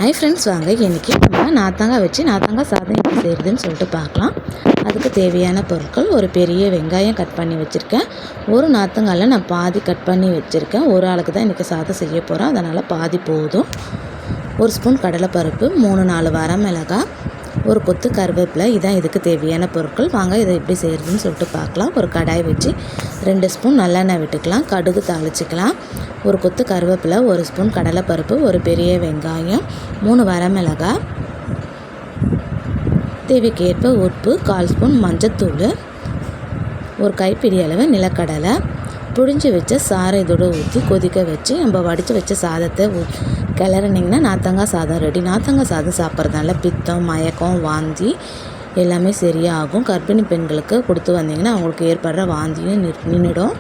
Hi friends, வாங்க இன்றைக்கி நம்ம நார்த்தங்காய் வச்சு நார்த்தங்காய் சாதம் எப்படி செய்கிறதுன்னு சொல்லிட்டு பார்க்கலாம். அதுக்கு தேவையான பொருட்கள்: ஒரு பெரிய வெங்காயம் கட் பண்ணி வச்சுருக்கேன். ஒரு நார்த்தங்காயில் நான் பாதி கட் பண்ணி வச்சுருக்கேன். ஒரு ஆளுக்கு தான் இன்றைக்கி சாதம் செய்ய போகிறோம், அதனால் பாதி போதும். ஒரு ஸ்பூன் கடலைப்பருப்பு, 3-4 வரமிளகாய், ஒரு கொத்து கருவேப்பிலை. இதான் இதுக்கு தேவையான பொருட்கள். வாங்க இதை எப்படி செய்கிறதுன்னு சொல்லிட்டு பார்க்கலாம். ஒரு கடாய் வச்சு 2 ஸ்பூன் நல்லெண்ணெய் விட்டுக்கலாம். கடுகு தாளிச்சிக்கலாம். ஒரு கொத்து கருவேப்பிலை, 1 ஸ்பூன் கடலைப்பருப்பு, ஒரு பெரிய வெங்காயம், 3 வரமிளகாய், தேவைக்கேற்ப உப்பு, 1/4 ஸ்பூன் மஞ்சத்தூள், ஒரு கைப்பிடி அளவு நிலக்கடலை, புழிஞ்சு வச்ச சாறை இதோடு ஊற்றி கொதிக்க வச்சு நம்ம வடித்து வச்ச சாதத்தை கிளறினிங்கன்னா நார்த்தங்காய் சாதம் ரெடி. நார்த்தங்காய் சாதம் சாப்பிட்றதுனால பித்தம், மயக்கம், வாந்தி எல்லாமே சரியாகும். கர்ப்பிணி பெண்களுக்கு கொடுத்து வந்தீங்கன்னா அவங்களுக்கு ஏற்படுற வாந்தியும் நின்றுடும்.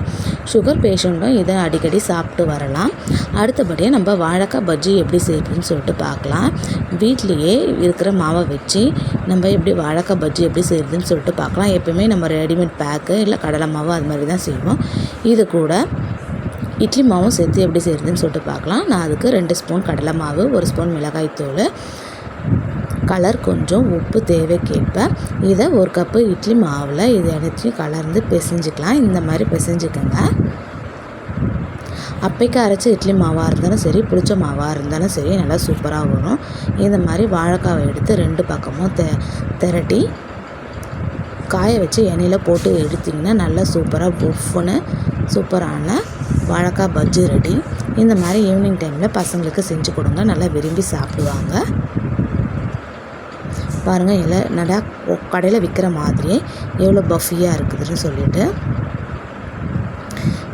சுகர் பேஷண்ட்டும் இதை அடிக்கடி சாப்பிட்டு வரலாம். அடுத்தபடியாக நம்ம வாழைக்காய் பஜ்ஜி எப்படி செய்யறதுன்னு சொல்லிட்டு பார்க்கலாம். வீட்லேயே இருக்கிற மாவை வச்சு நம்ம எப்படி வாழைக்காய் பஜ்ஜி எப்படி செய்கிறதுன்னு சொல்லிட்டு பார்க்கலாம். எப்போயுமே நம்ம ரெடிமேட் பேக்கு இல்லை கடலை மாவு அது மாதிரி தான் செய்வோம். இது கூட இட்லி மாவும் சேர்த்து எப்படி செய்கிறதுன்னு சொல்லிட்டு பார்க்கலாம். நான் அதுக்கு 2 ஸ்பூன் கடலை மாவு, 1 ஸ்பூன் மிளகாய்த்தூள், கலர் கொஞ்சம், உப்பு தேவைக்கேற்ப. இதை 1 கப்பு இட்லி மாவில் இது எல்லாத்தையும் கலர்ந்து பிசைஞ்சிக்கலாம். இந்த மாதிரி பிசைஞ்சிக்கோங்க. அப்பைக்கு அரைச்சி இட்லி மாவாக இருந்தாலும் சரி, புளிச்ச மாவாக இருந்தாலும் சரி, நல்லா சூப்பராக வரும். இந்த மாதிரி வாழைக்காவை எடுத்து 2 பக்கமும் திரட்டி காய வச்சு எண்ணெயில் போட்டு எடுத்திங்கன்னா நல்லா சூப்பராக புஃப்னு சூப்பரான வாழைக்காய் பஜ்ஜி ரெடி. இந்த மாதிரி ஈவினிங் டைமில் பசங்களுக்கு செஞ்சு கொடுங்க, நல்லா விரும்பி சாப்பிடுவாங்க. பாருங்கள், எல்லாம் நல்லா கடையில் விற்கிற மாதிரியே எவ்வளோ பஃபியாக இருக்குதுன்னு சொல்லிட்டு.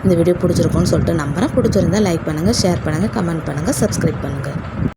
இந்த வீடியோ பிடிச்சிருக்கோன்னு சொல்லிட்டு நம்புகிறேன். பிடிச்சிருந்தால் லைக் பண்ணுங்கள், ஷேர் பண்ணுங்கள், கமெண்ட் பண்ணுங்கள், சப்ஸ்கிரைப் பண்ணுங்கள்.